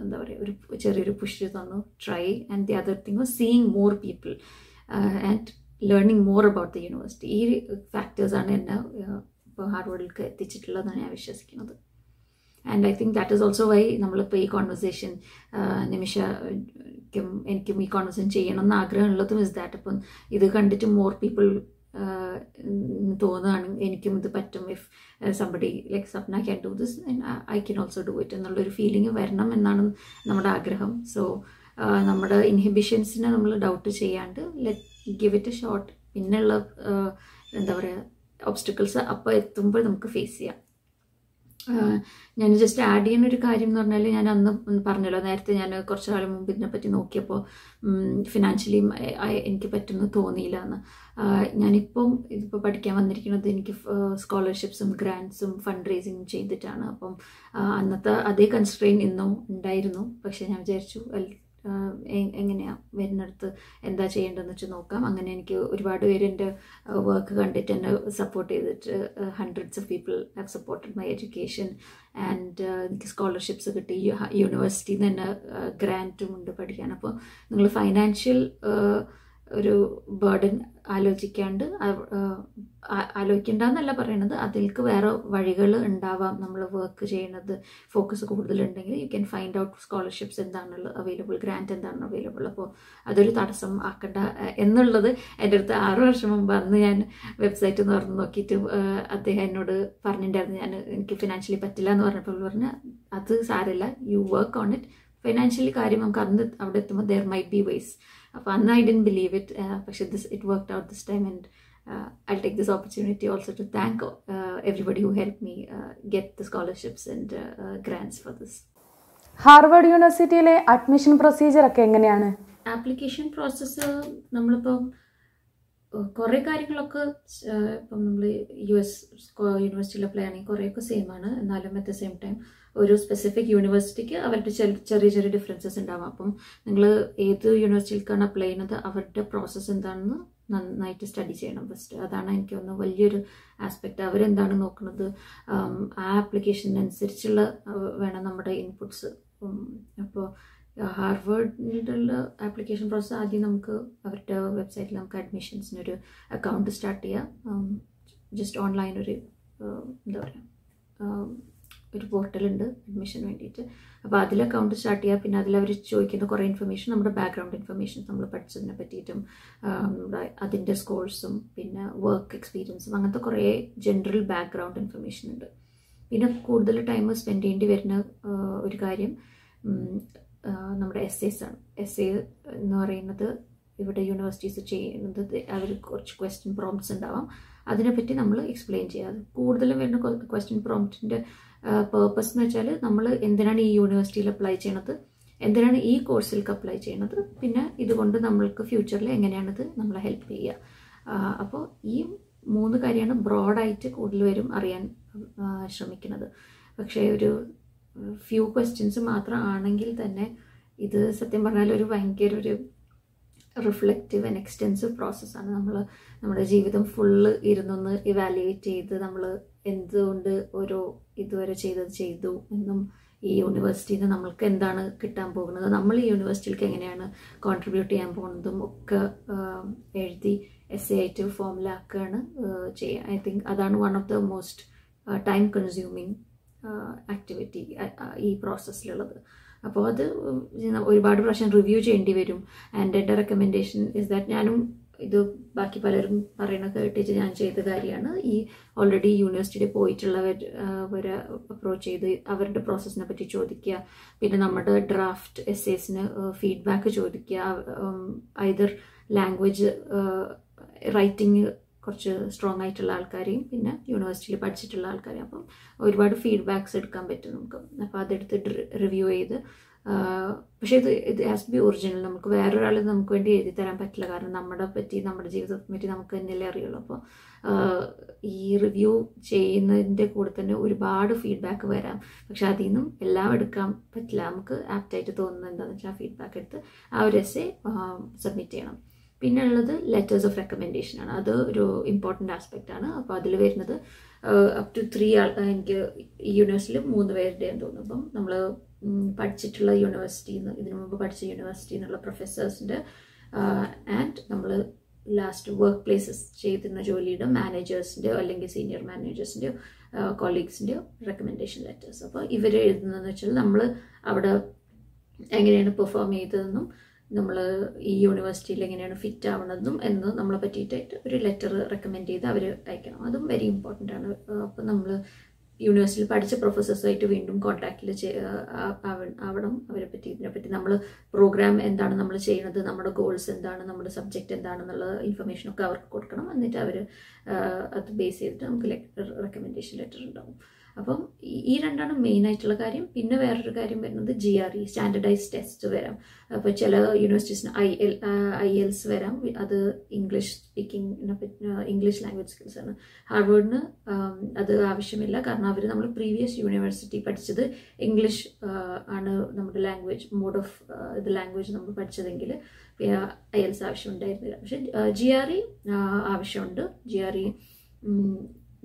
എന്താ പറയുക ഒരു ചെറിയൊരു പുഷ് തന്നു, try. And the other thing was seeing more people and learning more about the university. ഈ ഫാക്ടേഴ്സാണ് എന്നെ ഇപ്പോൾ ഹാർവർഡിലേക്ക് എത്തിച്ചിട്ടുള്ളതെന്നാണ് ഞാൻ വിശ്വസിക്കുന്നത്. And I think that is also why നമ്മളിപ്പോൾ ഈ കോൺവെർസേഷൻ എനിക്കും ഈ കോൺവെർസേഷൻ ചെയ്യണം എന്ന് ആഗ്രഹമുള്ളതും ഇസ് ദാറ്റ്. അപ്പം ഇത് കണ്ടിട്ട് മോർ പീപ്പിൾ തോന്നുകയാണ് എനിക്കും ഇത് പറ്റും. If somebody like Sapna can do this I can also do it എന്നുള്ളൊരു ഫീലിംഗ് വരണം എന്നാണ് നമ്മുടെ ആഗ്രഹം. സോ നമ്മുടെ ഇൻഹിബിഷൻസിനെ നമ്മൾ ഡൗട്ട് ചെയ്യാണ്ട് let give it a shot. പിന്നെയുള്ള എന്താ പറയുക ഒബ്സ്റ്റക്കിൾസ് അപ്പോൾ എത്തുമ്പോൾ നമുക്ക് ഫേസ് ചെയ്യാം. ഞാൻ ജസ്റ്റ് ആഡ് ചെയ്യുന്ന ഒരു കാര്യം എന്ന് പറഞ്ഞാൽ, ഞാൻ അന്ന് പറഞ്ഞല്ലോ നേരത്തെ, ഞാൻ കുറച്ച് കാലം മുമ്പ് ഇതിനെപ്പറ്റി നോക്കിയപ്പോൾ ഫിനാൻഷ്യലി എനിക്ക് പറ്റുമെന്ന് തോന്നിയില്ല എന്ന്. ഞാനിപ്പം ഇതിപ്പോൾ പഠിക്കാൻ വന്നിരിക്കുന്നത് എനിക്ക് സ്കോളർഷിപ്സും ഗ്രാൻറ്റ്സും ഫണ്ട് റേസിങ്ങും ചെയ്തിട്ടാണ്. അപ്പം അന്നത്തെ അതേ കൺസ്ട്രെയിൻ ഇന്നും ഉണ്ടായിരുന്നു. പക്ഷേ ഞാൻ വിചാരിച്ചു എങ്ങനെയാണ് വരുന്നിടത്ത് എന്താ ചെയ്യേണ്ടതെന്ന് വെച്ച് നോക്കാം. അങ്ങനെ എനിക്ക് ഒരുപാട് പേര് എൻ്റെ വർക്ക് കണ്ടിട്ട് എന്നെ സപ്പോർട്ട് ചെയ്തിട്ട് hundreds of people have supported my education. And എനിക്ക് സ്കോളർഷിപ്സ് കിട്ടി, യൂണിവേഴ്സിറ്റിയിൽ നിന്ന് തന്നെ ഗ്രാൻറ്റും ഉണ്ട് പഠിക്കാൻ. അപ്പോൾ നിങ്ങൾ ഫൈനാൻഷ്യൽ ഒരു ബേർഡൻ ആലോചിക്കേണ്ടെന്നല്ല പറയണത്, അതിലേക്ക് വേറെ വഴികൾ ഉണ്ടാവാം. നമ്മൾ വർക്ക് ചെയ്യുന്നത് ഫോക്കസ് കൂടുതലുണ്ടെങ്കിൽ you can find out scholarships എന്താണുള്ളത് അവൈലബിൾ, ഗ്രാൻറ്റ് എന്താണ് അവൈലബിൾ. അപ്പോൾ അതൊരു തടസ്സം ആക്കണ്ട എന്നുള്ളത് എൻ്റെ അടുത്ത് 6 വർഷം മുമ്പ് അന്ന് ഞാൻ വെബ്സൈറ്റ് തുറന്ന് നോക്കിയിട്ട് അദ്ദേഹം എന്നോട് പറഞ്ഞിട്ടുണ്ടായിരുന്നു. എനിക്ക് ഫിനാൻഷ്യലി പറ്റില്ല എന്ന് പറഞ്ഞപ്പോൾ പറഞ്ഞ് അത് സാരമില്ല, you work on it. Financially കാര്യം നമുക്ക് അന്ന് അവിടെ എത്തുമ്പോൾ ദർ മൈറ്റ് ബി വേസ്. അപ്പോൾ അന്ന് ഐ ഡിഡ്ന്റ് ബിലീവ് ഇറ്റ്, പക്ഷേ it worked out this time. And I'll take this opportunity also to thank everybody who helped me get the scholarships and grants for this. Harvard യൂണിവേഴ്സിറ്റിയിലെ admission procedure ഒക്കെ എങ്ങനെയാണ്? Application process നമ്മളിപ്പം കുറേ കാര്യങ്ങളൊക്കെ ഇപ്പം നമ്മൾ US യൂണിവേഴ്സിറ്റിയിൽ അപ്ലൈ ആണെങ്കിൽ കുറേയൊക്കെ സെയിം ആണ്. എന്നാലും അറ്റ് ദ സെയിം ടൈം ഒരു സ്പെസിഫിക് യൂണിവേഴ്സിറ്റിക്ക് അവരുടെ ചെറിയ ചെറിയ ഡിഫറൻസസ് ഉണ്ടാവും. അപ്പം നിങ്ങൾ ഏത് യൂണിവേഴ്സിറ്റിയിലേക്കാണ് അപ്ലൈ ചെയ്യുന്നത് അവരുടെ പ്രോസസ്സ് എന്താണെന്ന് നന്നായിട്ട് സ്റ്റഡി ചെയ്യണം ഫസ്റ്റ്. അതാണ് എനിക്ക് തോന്നുന്നത് വലിയൊരു ആസ്പെക്റ്റ്. അവരെന്താണ് നോക്കുന്നത്, ആ ആപ്ലിക്കേഷനനുസരിച്ചുള്ള വേണം നമ്മുടെ ഇൻപുട്സ്. അപ്പോൾ ഹാർവേഡിലുള്ള ആപ്ലിക്കേഷൻ പ്രോസസ്സ് ആദ്യം നമുക്ക് അവരുടെ വെബ്സൈറ്റിൽ നമുക്ക് അഡ്മിഷൻസിനൊരു അക്കൗണ്ട് സ്റ്റാർട്ട് ചെയ്യാം. ജസ്റ്റ് ഓൺലൈൻ ഒരു എന്താ പറയുക ഒരു പോർട്ടലുണ്ട് അഡ്മിഷന് വേണ്ടിയിട്ട്. അപ്പോൾ അതിൽ അക്കൗണ്ട് സ്റ്റാർട്ട് ചെയ്യുക. പിന്നെ അതിൽ അവർ ചോദിക്കുന്ന കുറേ ഇൻഫർമേഷൻ, നമ്മുടെ ബാക്ക്ഗ്രൗണ്ട് ഇൻഫർമേഷൻ, നമ്മൾ പഠിച്ചതിനെ പറ്റിയിട്ടും അതിൻ്റെ സ്കോഴ്സും പിന്നെ വർക്ക് എക്സ്പീരിയൻസും അങ്ങനത്തെ കുറേ ജനറൽ ബാക്ക്ഗ്രൗണ്ട് ഇൻഫർമേഷൻ ഉണ്ട്. പിന്നെ കൂടുതൽ ടൈം സ്പെൻഡ് ചെയ്യേണ്ടി വരുന്ന ഒരു കാര്യം നമ്മുടെ എസ്സേസ് ആണ്. എസ്സേ എന്ന് പറയുന്നത് ഇവിടെ യൂണിവേഴ്സിറ്റീസ് ചെയ്യുന്നത് അവർ കുറച്ച് ക്വസ്റ്റ്യൻ പ്രോംപ്റ്റ്സ് ഉണ്ടാവാം, അതിനെപ്പറ്റി നമ്മൾ എക്സ്പ്ലെയിൻ ചെയ്യാതെ. കൂടുതലും വരുന്ന ക്വസ്റ്റ്യൻ പ്രോംപ്റ്റിൻ്റെ പേർപ്പസ് എന്ന് വെച്ചാൽ നമ്മൾ എന്തിനാണ് ഈ യൂണിവേഴ്സിറ്റിയിൽ അപ്ലൈ ചെയ്യണത്, എന്തിനാണ് ഈ കോഴ്സിലേക്ക് അപ്ലൈ ചെയ്യണത്, പിന്നെ ഇതുകൊണ്ട് നമ്മൾക്ക് ഫ്യൂച്ചറിൽ എങ്ങനെയാണിത് നമ്മളെ ഹെൽപ്പ് ചെയ്യുക. അപ്പോൾ ഈ 3 കാര്യമാണ് ബ്രോഡായിട്ട് കൂടുതൽ പേരും അറിയാൻ ശ്രമിക്കുന്നത്. പക്ഷേ ഒരു ഫ്യൂ ക്വസ്റ്റ്യൻസ് മാത്രം ആണെങ്കിൽ തന്നെ ഇത് സത്യം പറഞ്ഞാൽ ഒരു ഭയങ്കര ഒരു റിഫ്ലക്റ്റീവ് ആൻഡ് എക്സ്റ്റെൻസീവ് പ്രോസസ്സാണ്. നമ്മുടെ ജീവിതം ഫുള്ള് ഇരുന്നൊന്ന് ഇവാലുവേറ്റ് ചെയ്ത് നമ്മൾ എന്തുകൊണ്ട് ഓരോ ഇതുവരെ ചെയ്തു എന്നും ഈ യൂണിവേഴ്സിറ്റിയിൽ നിന്ന് നമ്മൾക്ക് എന്താണ് കിട്ടാൻ പോകുന്നത്, നമ്മൾ ഈ യൂണിവേഴ്സിറ്റിയിലേക്ക് എങ്ങനെയാണ് കോൺട്രിബ്യൂട്ട് ചെയ്യാൻ പോകുന്നതും ഒക്കെ എഴുതി essay ആയിട്ട് ഫോമിലാക്കുകയാണ് ചെയ്യുക. ഐ തിങ്ക് അതാണ് one of the most time consuming activity ഈ പ്രോസസ്സിലുള്ളത്. അപ്പോൾ അത് ഒരുപാട് പ്രാവശ്യം റിവ്യൂ ചെയ്യേണ്ടി വരും. ആൻഡ് എൻ്റെ റെക്കമെൻഡേഷൻ ഇസ് ദാറ്റ്, ഞാനും ഇത് ബാക്കി പലരും പറയണത് കേട്ടിട്ട് ഞാൻ ചെയ്ത കാര്യമാണ്, ഈ ഓൾറെഡി യൂണിവേഴ്സിറ്റിയിൽ പോയിട്ടുള്ളവരെ അപ്രോച്ച് ചെയ്ത് അവരുടെ പ്രോസസ്സിനെ പറ്റി ചോദിക്കുക. പിന്നെ നമ്മുടെ ഡ്രാഫ്റ്റ് എസ്സേസിന് ഫീഡ്ബാക്ക് ചോദിക്കുക. ഐദർ ലാംഗ്വേജ് റൈറ്റിംഗ് കുറച്ച് സ്ട്രോങ് ആയിട്ടുള്ള ആൾക്കാരെയും പിന്നെ യൂണിവേഴ്സിറ്റിയിൽ പഠിച്ചിട്ടുള്ള ആൾക്കാരെയും, അപ്പം ഒരുപാട് ഫീഡ്ബാക്സ് എടുക്കാൻ പറ്റും നമുക്ക്. അപ്പോൾ അതെടുത്തിട്ട് റിവ്യൂ ചെയ്ത്, പക്ഷേ ഇത് ഹാസ് ബി ഒറിജിനൽ. നമുക്ക് വേറൊരാൾ നമുക്ക് വേണ്ടി എഴുതി തരാൻ പറ്റില്ല, കാരണം നമ്മുടെ ജീവിതത്തെ പറ്റി നമുക്ക് തന്നെയല്ലേ അറിയുള്ളൂ. അപ്പോൾ ഈ റിവ്യൂ ചെയ്യുന്നതിൻ്റെ കൂടെ തന്നെ ഒരുപാട് ഫീഡ്ബാക്ക് വരാം, പക്ഷെ അതിൽ നിന്നും എല്ലാം എടുക്കാൻ പറ്റില്ല. നമുക്ക് ആപ്റ്റായിട്ട് തോന്നുന്നത് എന്താണെന്ന് വെച്ചാൽ ആ ഫീഡ്ബാക്ക് എടുത്ത് ആ ഒരു എസ്സേ സബ്മിറ്റ് ചെയ്യണം. പിന്നെ ഉള്ളത് ലെറ്റേഴ്സ് ഓഫ് റെക്കമെൻഡേഷൻ ആണ്. അത് ഒരു ഇമ്പോർട്ടൻ്റ് ആസ്പെക്റ്റ് ആണ്. അപ്പോൾ അതിൽ വരുന്നത് അപ് ടു 3 എനിക്ക് ഈ യൂണിവേഴ്സിറ്റിയിൽ 3 പേരുടെയെന്ന് തോന്നുന്നു. അപ്പം നമ്മൾ പഠിച്ചിട്ടുള്ള യൂണിവേഴ്സിറ്റിയിൽ നിന്ന്, ഇതിനു മുമ്പ് പഠിച്ച യൂണിവേഴ്സിറ്റിയിൽ നിന്നുള്ള പ്രൊഫസേഴ്സിൻ്റെ ആൻഡ് നമ്മൾ ലാസ്റ്റ് വർക്ക് പ്ലേസസ് ചെയ്തിരുന്ന ജോലിയുടെ മാനേജേഴ്സിൻ്റെയോ അല്ലെങ്കിൽ സീനിയർ മാനേജേഴ്സിൻ്റെയോ കൊളീഗ്സിൻ്റെയോ റെക്കമെൻഡേഷൻ ലെറ്റേഴ്സ്. അപ്പോൾ ഇവർ എഴുതുന്നതെന്ന് വെച്ചാൽ നമ്മൾ അവിടെ എങ്ങനെയാണ് പെർഫോം ചെയ്തതെന്നും നമ്മൾ ഈ യൂണിവേഴ്സിറ്റിയിൽ എങ്ങനെയാണ് ഫിറ്റ് ആവുന്നതും എന്ന് നമ്മളെ പറ്റിയിട്ടായിട്ട് ഒരു ലെറ്റർ റെക്കമെൻഡ് ചെയ്ത് അവർ അയക്കണം. അതും വെരി ഇമ്പോർട്ടൻ്റ് ആണ്. അപ്പോൾ നമ്മൾ യൂണിവേഴ്സിറ്റിയിൽ പഠിച്ച പ്രൊഫസേഴ്സുമായിട്ട് വീണ്ടും കോൺടാക്റ്റിൽ ആവണം. ഇതിനെപ്പറ്റി നമ്മൾ പ്രോഗ്രാം എന്താണ് നമ്മൾ ചെയ്യുന്നത്, നമ്മുടെ ഗോൾസ് എന്താണ്, നമ്മുടെ സബ്ജക്റ്റ് എന്താണെന്നുള്ള ഇൻഫർമേഷനൊക്കെ അവർക്ക് കൊടുക്കണം. എന്നിട്ട് അവർ അത് ബേസ് ചെയ്തിട്ട് നമുക്ക് റെക്കമെൻഡേഷൻ ലെറ്റർ ഉണ്ടാവും. അപ്പം ഈ രണ്ടാണ് മെയിൻ ആയിട്ടുള്ള കാര്യം. പിന്നെ വേറൊരു കാര്യം വരുന്നത് GRE, സ്റ്റാൻഡർഡൈസ് ടെസ്റ്റ് വരാം. അപ്പോൾ ചില യൂണിവേഴ്സിറ്റീസിന് IELTS വരാം. അത് English speaking, English language skills ആണ്. ഹാർവേഡിന് അത് ആവശ്യമില്ല, കാരണം അവർ നമ്മൾ പ്രീവിയസ് യൂണിവേഴ്സിറ്റി പഠിച്ചത് ഇംഗ്ലീഷ് ആണ് നമ്മുടെ ലാംഗ്വേജ്, മോഡ് ഓഫ് ഇത് ലാംഗ്വേജ് നമ്മൾ പഠിച്ചതെങ്കിൽ IELTS ആവശ്യമുണ്ടായിരുന്നില്ല. പക്ഷെ GRE ആവശ്യമുണ്ട്.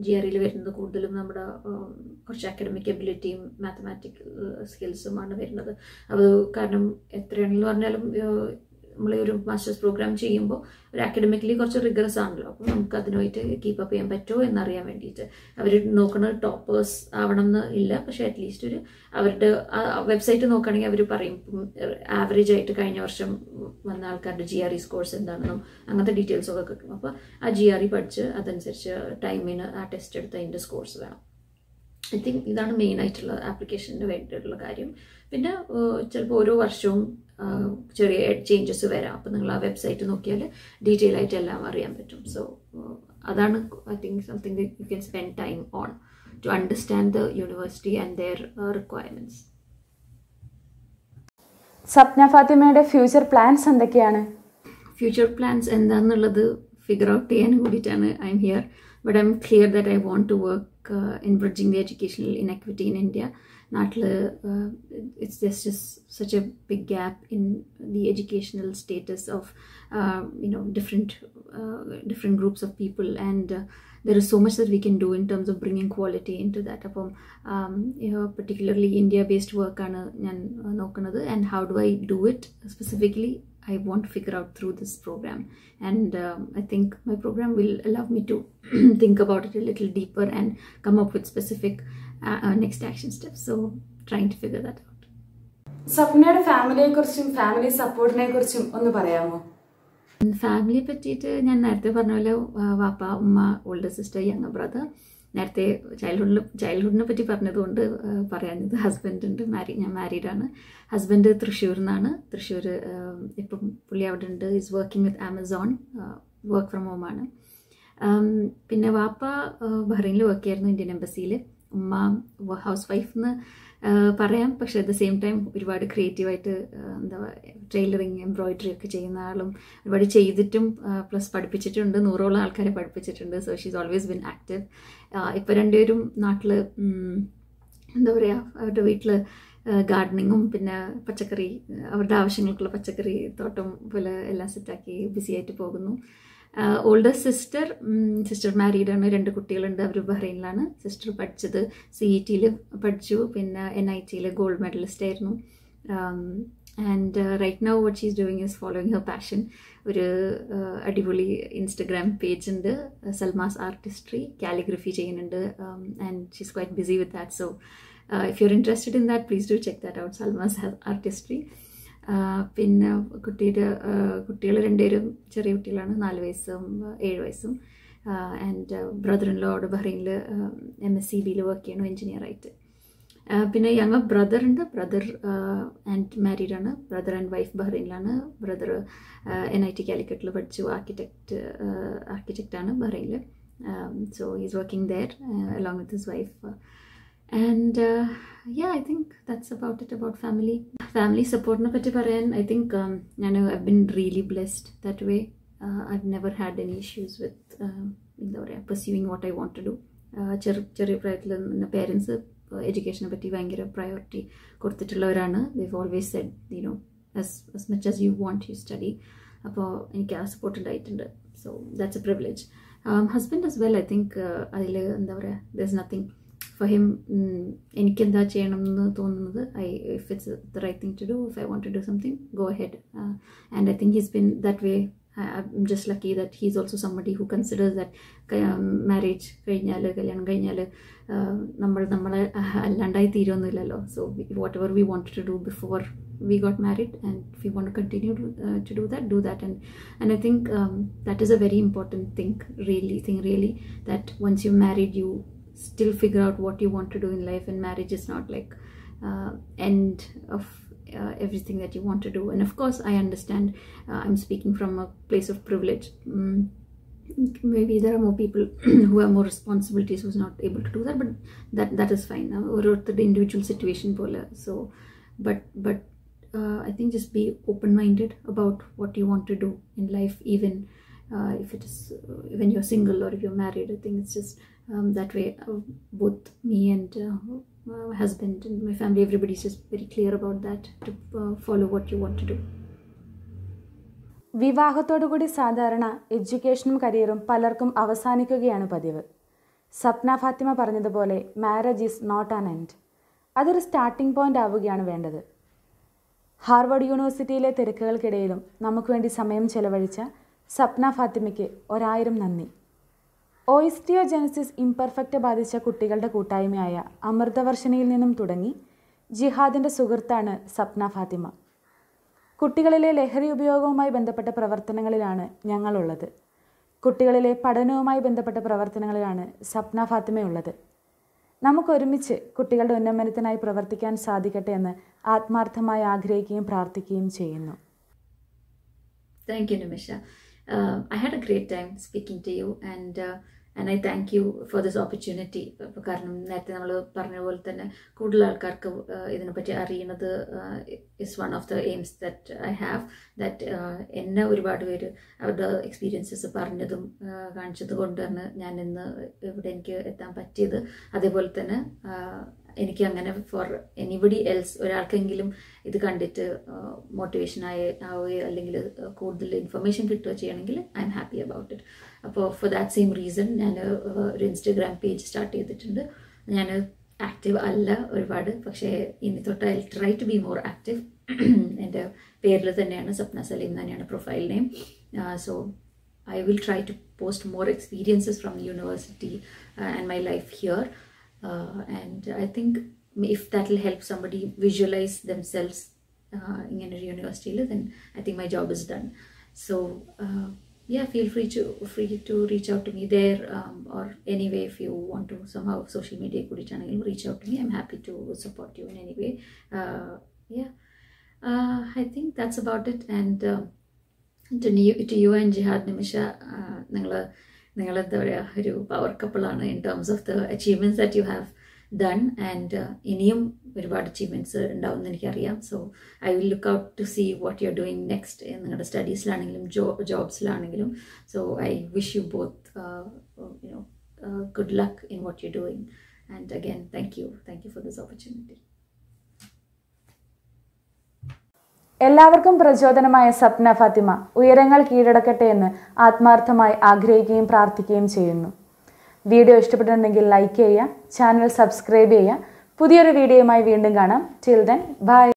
GREയിൽ വരുന്നത് കൂടുതലും നമ്മുടെ കുറച്ച് അക്കാഡമിക് എബിലിറ്റിയും മാത്തമാറ്റിക്കൽ സ്കിൽസുമാണ് വരുന്നത്. അത് കാരണം എത്രയാണെന്ന് പറഞ്ഞാലും നമ്മൾ ഒരു മാസ്റ്റേഴ്സ് പ്രോഗ്രാം ചെയ്യുമ്പോൾ ഒരു അക്കാഡമിക്കലി കുറച്ച് റിഗറസ് ആണല്ലോ. അപ്പോൾ നമുക്ക് അതിനായിട്ട് കീപ്പ് അപ്പ് ചെയ്യാൻ പറ്റുമോ എന്നറിയാൻ വേണ്ടിയിട്ട് അവർ നോക്കുന്നത് ടോപ്പേഴ്സ് ആവണം എന്ന് ഇല്ല, പക്ഷേ അറ്റ്ലീസ്റ്റ് ഒരു അവരുടെ വെബ്സൈറ്റ് നോക്കുകയാണെങ്കിൽ അവർ പറയും ആവറേജ് ആയിട്ട് കഴിഞ്ഞ വർഷം വന്ന ആൾക്കാരുടെ GRE സ്കോർസ് എന്താണെന്നും അങ്ങനത്തെ ഡീറ്റെയിൽസൊക്കെ കിട്ടും. അപ്പോൾ ആ GRE പഠിച്ച് അതനുസരിച്ച് ടൈമിന് ആ ടെസ്റ്റ് എടുത്ത് അതിൻ്റെ സ്കോർസ് വേണം. ഐ തിങ്ക് ഇതാണ് മെയിൻ ആയിട്ടുള്ള ആപ്ലിക്കേഷന് വേണ്ടിയിട്ടുള്ള കാര്യം. പിന്നെ ചിലപ്പോൾ ഓരോ വർഷവും ചെറിയ ചേഞ്ചസ് വരാം. അപ്പോൾ നിങ്ങൾ ആ വെബ്സൈറ്റ് നോക്കിയാൽ ഡീറ്റെയിൽ ആയിട്ട് എല്ലാം അറിയാൻ പറ്റും. സോ അതാണ് I think something that you can spend time on to understand the university and their requirements. Sapna ഫാത്തിമയുടെ ഫ്യൂച്ചർ പ്ലാൻസ് എന്തൊക്കെയാണ്? ഫ്യൂച്ചർ പ്ലാൻസ് എന്താണെന്നുള്ളത് ഫിഗർ ഔട്ട് ചെയ്യാൻ കൂടിയിട്ടാണ് I'm here. But I'm clear that I want to work in bridging the educational inequity in India. It's just such a big gap in the educational status of different groups of people, and there is so much that we can do in terms of bringing quality into that. Particularly India-based work ആണ് ഞാൻ നോക്കുന്നത്. And how do I do it specifically? I want to figure out through this program, and I think my program will allow me to think about it a little deeper and come up with specific next action steps. So trying to figure that out. സപ്നയുടെ ഫാമിലിയെക്കുറിച്ചും family സപ്പോർട്ടിനെ കുറിച്ചും ഒന്ന് പറയാമോ? ഫാമിലിയെ പറ്റിയിട്ട് ഞാൻ നേരത്തെ പറഞ്ഞ പോലെ വാപ്പ, ഉമ്മ, ഓൾഡർ സിസ്റ്റർ, യങ്ങർ ബ്രദർ. നേരത്തെ ചൈൽഡ്ഹുഡിനെ പറ്റി പറഞ്ഞതുകൊണ്ട് പറയാനത് ഹസ്ബൻഡ് ഉണ്ട്. ഞാൻ മാരീഡാണ്. ഹസ്ബൻഡ് തൃശ്ശൂരിൽ നിന്നാണ്. തൃശ്ശൂർ ഇപ്പം പുള്ളി അവിടെ ഉണ്ട്. Is working with Amazon, work from ഹോമാണ്. പിന്നെ വാപ്പ ബഹ്റൈനിൽ വർക്ക് ചെയ്യായിരുന്നു, ഇന്ത്യൻ എംബസിയിൽ. ഉമ്മ ഹൗസ് വൈഫ് എന്ന് പറയാം, പക്ഷേ അറ്റ് ദ സെയിം ടൈം ഒരുപാട് ക്രിയേറ്റീവായിട്ട് ടൈലറിങ്, എംബ്രോയിഡറി ഒക്കെ ചെയ്യുന്ന ആളും, ഒരുപാട് ചെയ്തിട്ടും പ്ലസ് പഠിപ്പിച്ചിട്ടുണ്ട്. 100ഓളം ആൾക്കാരെ പഠിപ്പിച്ചിട്ടുണ്ട്. So she's always been active. ഇപ്പോൾ രണ്ടുപേരും നാട്ടിൽ അവരുടെ വീട്ടിൽ ഗാർഡനിങ്ങും പിന്നെ പച്ചക്കറി, അവരുടെ ആവശ്യങ്ങൾക്കുള്ള പച്ചക്കറി തോട്ടം പോലെ എല്ലാം സെറ്റാക്കി ബിസി ആയിട്ട് പോകുന്നു. ഓൾഡർ സിസ്റ്റർ മാരീഡ് ആണ്, 2 കുട്ടികളുണ്ട്. അവർ ബഹ്റൈനിലാണ്. സിസ്റ്റർ പഠിച്ചത് CET-യിൽ പഠിച്ചു, പിന്നെ NIT-യിൽ ഗോൾഡ് മെഡലിസ്റ്റ് ആയിരുന്നു. And right now what she's doing is following her passion. ഒരു അടിപൊളി ഇൻസ്റ്റഗ്രാം പേജ് ഉണ്ട്, സൽമാസ് ആർട്ടിസ്ട്രി, കാലിഗ്രഫി ചെയ്യുന്നുണ്ട്. And she's quite busy with that. So if you are interested in that, please do check that out, Salma's artistry. പിന്നെ കുട്ടികൾ 2 പേരും ചെറിയ കുട്ടികളാണ്, 4 വയസ്സും 7 വയസ്സും. ആൻഡ് ബ്രദർ ഇൻ ലോ അവിടെ ബഹ്റൈനിൽ MSCB-യിൽ വർക്ക് ചെയ്യണം, എഞ്ചിനീയറായിട്ട്. പിന്നെ ഞങ്ങൾ ബ്രദർ ഉണ്ട്. ബ്രദർ ആൻഡ് മാരീഡ് ആണ്. ബ്രദർ ആൻഡ് വൈഫ് ബഹ്റൈനിലാണ്. ബ്രദർ NIT കാലിക്കറ്റിൽ പഠിച്ചു, ആർക്കിടെക്റ്റാണ് ബഹ്റൈനിൽ. So is working there along with his wife. And yeah, I think that's about it about family support ne patti parayan. I think I've been really blessed that way. I've never had any issues with pursuing what I want to do. ചെറിയ പ്രായത്തിൽ എൻ്റെ parents എഡ്യൂക്കേഷനെ പറ്റി ഭയങ്കര priority കൊടുത്തിട്ടുള്ളവരാണ്. They've always said, as much as you want, you study. അപ്പോൾ എനിക്ക് ആ support ഉണ്ടായിട്ടുണ്ട്. So that's a privilege. Husband as well, I think അതിൽ എന്താ പറയുക, there's nothing for him. എനിക്ക് എന്താ ചെയ്യണം എന്ന് തോന്നുന്നത്, if it's the right thing to do, if I want to do something, go ahead. And I think he's been that way. I'm just lucky that he's also somebody who considers that marriage കല്യാണം കഴിഞ്ഞാൽ നമ്മളെ അല്ലാണ്ടായി തീരുമൊന്നുമില്ലല്ലോ. So whatever we wanted to do before we got married, and if we want to continue to do that. And I think that is a very important thing really, that once you're married, you still figure out what you want to do in life, and marriage is not like end of everything that you want to do. And of course I understand, I'm speaking from a place of privilege. Maybe there are more people who have more responsibilities who's not able to do that, but that is fine. Or the individual situation pole. So but I think just be open-minded about what you want to do in life, even if it is when you're single or if you're married. I think it's just that way. Both me and my husband and my family, everybody's just very clear about that, to follow what you want to do. വിവാഹത്തോടുകൂടി സാധാരണ എഡ്യൂക്കേഷനും കരിയറും പലർക്കും അവസാനിക്കുകയാണ് പതിവ്. സപ്ന ഫാത്തിമ പറഞ്ഞതുപോലെ marriage is not an end, അതൊരു starting point ആവുകയാണ് വേണ്ടത്. Harvard യൂണിവേഴ്സിറ്റിയിലെ തിരക്കുകൾക്കിടയിലും നമുക്ക് വേണ്ടി സമയം ചെലവഴിച്ച സപ്ന ഫാത്തിമയ്ക്ക് 1000 നന്ദി. ഓയിസ്റ്റിയോജെനസിസ് ഇംപെർഫെക്റ്റ് ബാധിച്ച കുട്ടികളുടെ കൂട്ടായ്മയായ അമൃതവർഷിണിയിൽ നിന്നും തുടങ്ങി ജിഹാദിൻ്റെ സുഹൃത്താണ് സപ്ന ഫാത്തിമ. കുട്ടികളിലെ ലഹരി ഉപയോഗവുമായി ബന്ധപ്പെട്ട പ്രവർത്തനങ്ങളിലാണ് ഞങ്ങളുള്ളത്. കുട്ടികളിലെ പഠനവുമായി ബന്ധപ്പെട്ട പ്രവർത്തനങ്ങളിലാണ് സപ്ന ഫാത്തിമയുള്ളത്. നമുക്കൊരുമിച്ച് കുട്ടികളുടെ ഉന്നമനത്തിനായി പ്രവർത്തിക്കാൻ സാധിക്കട്ടെ എന്ന് ആത്മാർത്ഥമായി ആഗ്രഹിക്കുകയും പ്രാർത്ഥിക്കുകയും ചെയ്യുന്നു. Thank you, Nimisha. I had a great time speaking to you, and I thank you for this opportunity. കാരണം നേരത്തെ നമ്മൾ പറഞ്ഞ പോലെ തന്നെ കൂടുതൽ ആൾക്കാർക്ക് ഇതിനെപ്പറ്റി അറിയുന്നത് is one of the aims that I have. That എന്നെ ഒരുപാട് പേര് അവരുടെ എക്സ്പീരിയൻസസ് പറഞ്ഞതും കാണിച്ചത് കൊണ്ടാണ് ഞാൻ ഇന്ന് ഇവിടെ എനിക്ക് എത്താൻ പറ്റിയത്. അതേപോലെ തന്നെ എനിക്ക് അങ്ങനെ ഫോർ എനിബഡി എൽസ്, ഒരാൾക്കെങ്കിലും ഇത് കണ്ടിട്ട് മോട്ടിവേഷൻ ആവുകയോ അല്ലെങ്കിൽ കൂടുതൽ ഇൻഫർമേഷൻ കിട്ടുകയോ ചെയ്യണമെങ്കിൽ I am happy about it. അപ്പോൾ ഫോർ ദാറ്റ് സെയിം റീസൺ ഞാൻ ഒരു ഇൻസ്റ്റഗ്രാം പേജ് സ്റ്റാർട്ട് ചെയ്തിട്ടുണ്ട്. ഞാൻ ആക്റ്റീവ് അല്ല ഒരുപാട്, പക്ഷേ ഇനി തൊട്ട് I try to be more active. എൻ്റെ പേരിൽ തന്നെയാണ്, സപ്ന സലീം തന്നെയാണ് profile name. So I will try to post more experiences from the university and my life here. And I think if that will help somebody visualize themselves in a university, then I think my job is done. So yeah, feel free to reach out to me there, or anyway, if you want to somehow social media channel, reach out to me. I'm happy to support you in any way. I think that's about it. And to you and Jihad, Nimisha, നിങ്ങൾ എന്താ പറയുക, ഒരു power കപ്പിളാണ് in terms of the achievements that you have done. And ഇനിയും ഒരുപാട് achievements ഉണ്ടാവും എന്ന് എനിക്കറിയാം. So I will look out to see what you are doing next, നിങ്ങളുടെ സ്റ്റഡീസിലാണെങ്കിലും ജോബ്സിലാണെങ്കിലും. So I wish you both good luck in what you're doing. And again, thank you for this opportunity. എല്ലാവർക്കും പ്രചോദനമായ സപ്ന ഫാത്തിമ ഉയരങ്ങൾ കീഴടക്കട്ടെ എന്ന് ആത്മാർത്ഥമായി ആഗ്രഹിക്കുകയും പ്രാർത്ഥിക്കുകയും ചെയ്യുന്നു. വീഡിയോ ഇഷ്ടപ്പെട്ടിട്ടുണ്ടെങ്കിൽ ലൈക്ക് ചെയ്യുക, ചാനൽ സബ്സ്ക്രൈബ് ചെയ്യുക. പുതിയൊരു വീഡിയോയുമായി വീണ്ടും കാണാം. Till then bye.